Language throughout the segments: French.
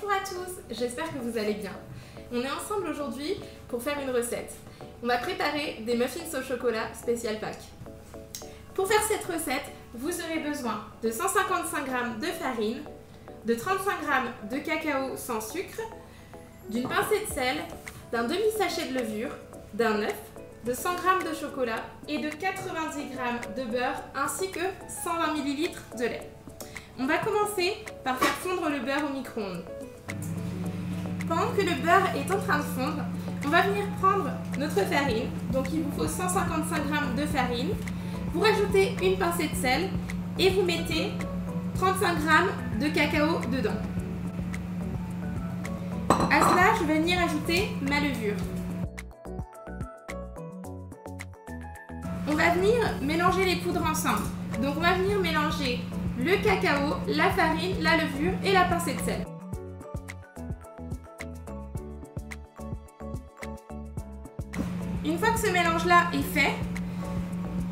Bonjour à tous, j'espère que vous allez bien. On est ensemble aujourd'hui pour faire une recette. On va préparer des muffins au chocolat spécial Pâques. Pour faire cette recette, vous aurez besoin de 155 g de farine, de 35 g de cacao sans sucre, d'une pincée de sel, d'un demi-sachet de levure, d'un œuf, de 100 g de chocolat et de 90 g de beurre ainsi que 120 ml de lait. On va commencer par faire fondre le beurre au micro-ondes. Pendant que le beurre est en train de fondre, on va venir prendre notre farine. Donc il vous faut 155 g de farine. Vous rajoutez une pincée de sel et vous mettez 35 g de cacao dedans. À cela, je vais venir ajouter ma levure. On va venir mélanger les poudres ensemble. Donc on va venir mélanger le cacao, la farine, la levure et la pincée de sel. Une fois que ce mélange-là est fait,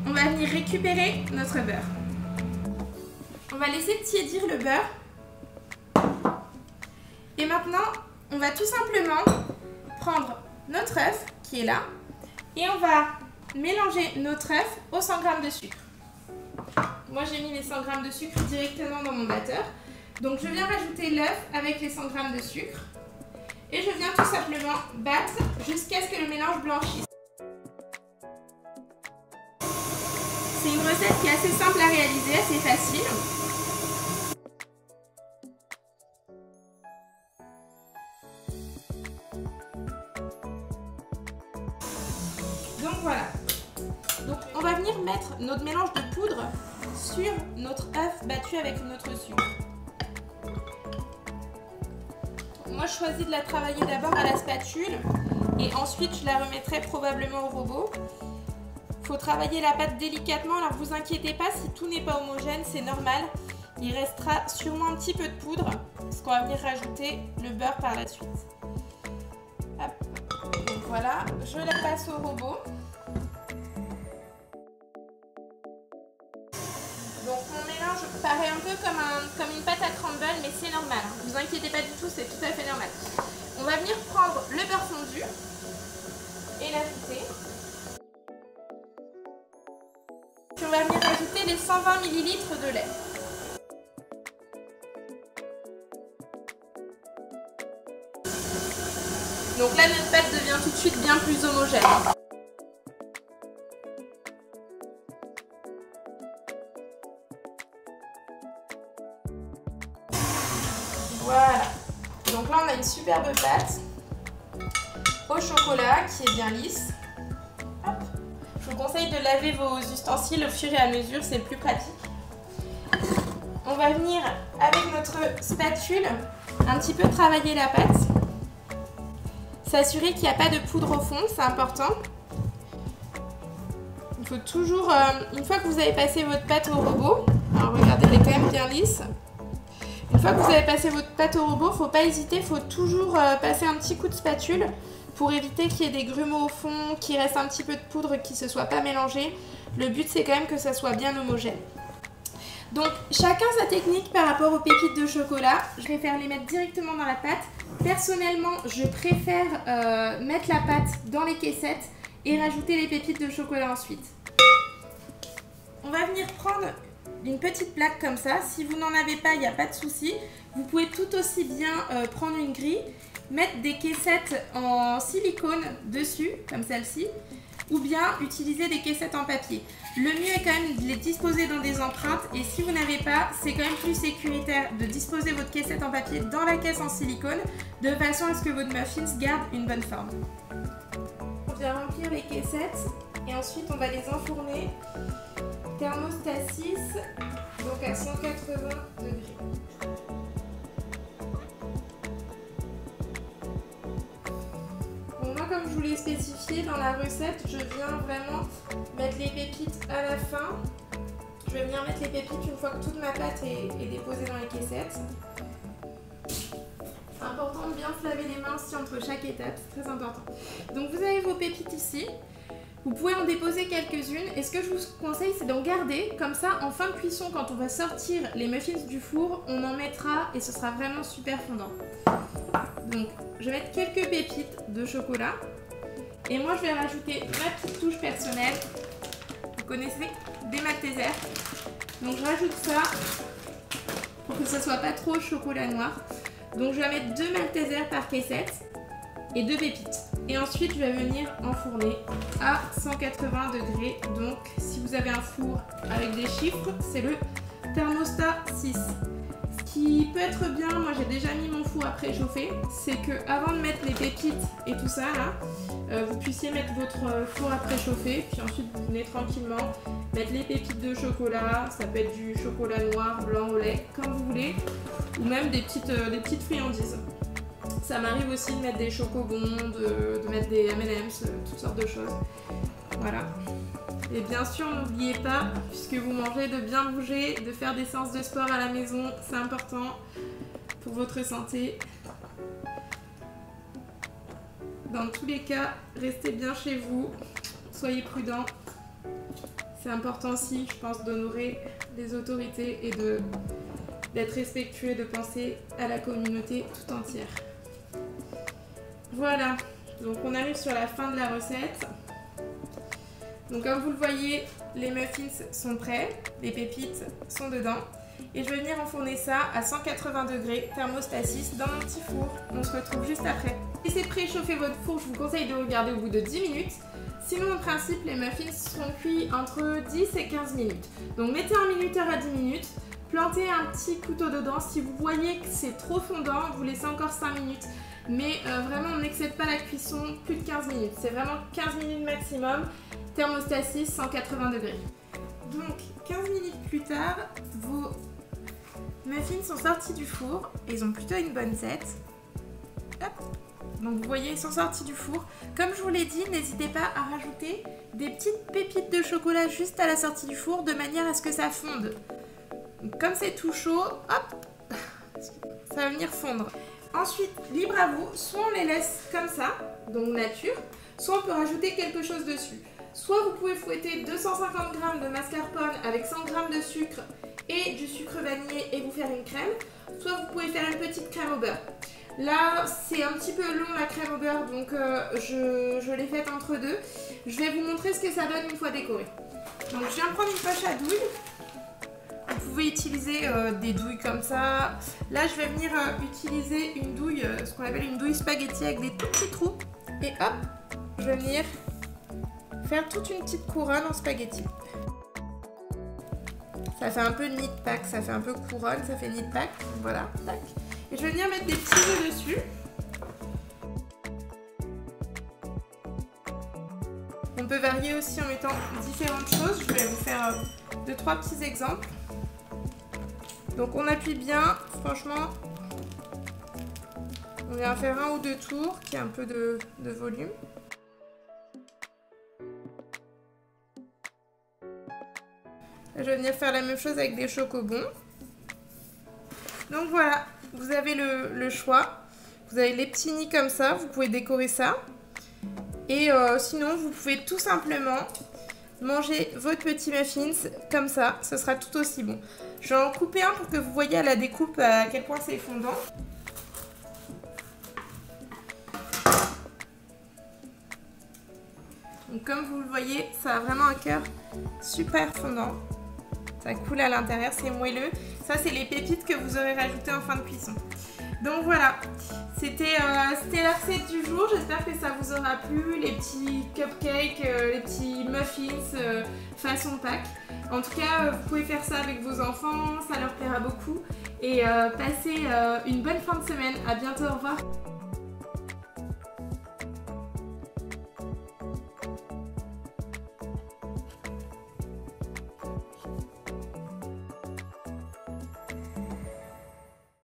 on va venir récupérer notre beurre. On va laisser tiédir le beurre. Et maintenant, on va tout simplement prendre notre œuf qui est là et on va mélanger notre œuf aux 100 g de sucre. Moi, j'ai mis les 100 g de sucre directement dans mon batteur. Donc, je viens rajouter l'œuf avec les 100 g de sucre. Et je viens tout simplement battre jusqu'à ce que le mélange blanchisse. C'est une recette qui est assez simple à réaliser, assez facile. Donc voilà. Donc on va venir mettre notre mélange de poudre sur notre œuf battu avec notre sucre. Moi je choisis de la travailler d'abord à la spatule et ensuite je la remettrai probablement au robot. Il faut travailler la pâte délicatement, alors vous inquiétez pas si tout n'est pas homogène, c'est normal. Il restera sûrement un petit peu de poudre parce qu'on va venir rajouter le beurre par la suite. Hop. Donc voilà, je la passe au robot. Donc mon mélange paraît un peu comme une pâte à crumble, mais c'est normal. Ne vous inquiétez pas du tout, c'est tout à fait normal. On va venir prendre le beurre fondu et l'ajouter. Puis on va venir ajouter les 120 ml de lait. Donc là, notre pâte devient tout de suite bien plus homogène. Voilà, donc là on a une superbe pâte au chocolat qui est bien lisse. Hop. Je vous conseille de laver vos ustensiles au fur et à mesure, c'est le plus pratique. On va venir avec notre spatule un petit peu travailler la pâte. S'assurer qu'il n'y a pas de poudre au fond, c'est important. Il faut toujours, une fois que vous avez passé votre pâte au robot, alors regardez, elle est quand même bien lisse. Une fois que vous avez passé votre pâte au robot, il ne faut pas hésiter, il faut toujours passer un petit coup de spatule pour éviter qu'il y ait des grumeaux au fond, qu'il reste un petit peu de poudre qui ne se soit pas mélangé. Le but, c'est quand même que ça soit bien homogène. Donc, chacun sa technique par rapport aux pépites de chocolat. Je préfère les mettre directement dans la pâte. Personnellement, je préfère mettre la pâte dans les caissettes et rajouter les pépites de chocolat ensuite. On va venir prendre une petite plaque comme ça. Si vous n'en avez pas, il n'y a pas de souci. Vous pouvez tout aussi bien prendre une grille, mettre des caissettes en silicone dessus, comme celle-ci, ou bien utiliser des caissettes en papier. Le mieux est quand même de les disposer dans des empreintes, et si vous n'avez pas, c'est quand même plus sécuritaire de disposer votre caissette en papier dans la caisse en silicone, de façon à ce que votre muffins garde une bonne forme. On vient remplir les caissettes, et ensuite on va les enfourner. Thermostat 6, donc à 180 degrés. Bon, moi, comme je vous l'ai spécifié dans la recette, je viens vraiment mettre les pépites à la fin. Je vais venir mettre les pépites une fois que toute ma pâte est déposée dans les caissettes. C'est important de bien se laver les mains aussi entre chaque étape, c'est très important. Donc vous avez vos pépites ici. Vous pouvez en déposer quelques-unes et ce que je vous conseille c'est d'en garder, comme ça en fin de cuisson quand on va sortir les muffins du four, on en mettra et ce sera vraiment super fondant. Donc je vais mettre quelques pépites de chocolat et moi je vais rajouter ma petite touche personnelle. Vous connaissez des Maltesers, donc je rajoute ça pour que ça soit pas trop chocolat noir. Donc je vais mettre 2 Maltesers par caissette et 2 pépites. Et ensuite je vais venir enfourner à 180 degrés. Donc si vous avez un four avec des chiffres, c'est le thermostat 6. Ce qui peut être bien, moi j'ai déjà mis mon four à préchauffer, c'est que avant de mettre les pépites et tout ça là, vous puissiez mettre votre four à préchauffer, puis ensuite vous venez tranquillement mettre les pépites de chocolat, ça peut être du chocolat noir, blanc au lait, comme vous voulez, ou même des petites friandises. Ça m'arrive aussi de mettre des chocobons, de mettre des M&M's, toutes sortes de choses. Voilà. Et bien sûr, n'oubliez pas, puisque vous mangez, de bien bouger, de faire des séances de sport à la maison, c'est important pour votre santé. Dans tous les cas, restez bien chez vous, soyez prudents. C'est important aussi, je pense, d'honorer les autorités et d'être respectueux, de penser à la communauté tout entière. Voilà, donc on arrive sur la fin de la recette. Donc comme vous le voyez, les muffins sont prêts, les pépites sont dedans. Et je vais venir enfourner ça à 180 degrés, thermostat 6, dans mon petit four. On se retrouve juste après. Laissez préchauffer votre four, je vous conseille de regarder au bout de 10 minutes. Sinon, en principe, les muffins seront cuits entre 10 et 15 minutes. Donc mettez un minuteur à 10 minutes, plantez un petit couteau dedans. Si vous voyez que c'est trop fondant, vous laissez encore 5 minutes. Mais vraiment, on n'excède pas la cuisson plus de 15 minutes. C'est vraiment 15 minutes maximum. Thermostat 6, 180 degrés. Donc, 15 minutes plus tard, vos muffins sont sortis du four. Ils ont plutôt une bonne tête. Hop. Donc, vous voyez, ils sont sortis du four. Comme je vous l'ai dit, n'hésitez pas à rajouter des petites pépites de chocolat juste à la sortie du four, de manière à ce que ça fonde. Donc, comme c'est tout chaud, hop, ça va venir fondre. Ensuite, libre à vous, soit on les laisse comme ça, donc nature, soit on peut rajouter quelque chose dessus. Soit vous pouvez fouetter 250 g de mascarpone avec 100 g de sucre et du sucre vanillé et vous faire une crème, soit vous pouvez faire une petite crème au beurre. Là, c'est un petit peu long la crème au beurre, donc je l'ai faite entre deux. Je vais vous montrer ce que ça donne une fois décorée. Donc je viens de prendre une poche à douille. Vous pouvez utiliser des douilles comme ça. Là, je vais venir utiliser une douille, ce qu'on appelle une douille spaghetti avec des tout petits trous. Et hop, je vais venir faire toute une petite couronne en spaghetti. Ça fait un peu knit pack, ça fait un peu couronne, ça fait knit pack. Voilà, tac. Et je vais venir mettre des petits œufs dessus. On peut varier aussi en mettant différentes choses. Je vais vous faire 2-3 petits exemples. Donc on appuie bien, franchement, on vient faire 1 ou 2 tours, qui a un peu de volume. Je vais venir faire la même chose avec des chocobons. Donc voilà, vous avez le choix. Vous avez les petits nids comme ça, vous pouvez décorer ça. Et sinon, vous pouvez tout simplement manger votre petit muffins comme ça, ce sera tout aussi bon. Je vais en couper un pour que vous voyez à la découpe à quel point c'est fondant. Donc comme vous le voyez, ça a vraiment un cœur super fondant. Ça coule à l'intérieur, c'est moelleux. Ça, c'est les pépites que vous aurez rajoutées en fin de cuisson. Donc voilà, c'était la recette du jour. J'espère que ça vous aura plu. Les petits cupcakes, les petits muffins façon Pâques. En tout cas, vous pouvez faire ça avec vos enfants, ça leur plaira beaucoup. Et passez une bonne fin de semaine. À bientôt, au revoir.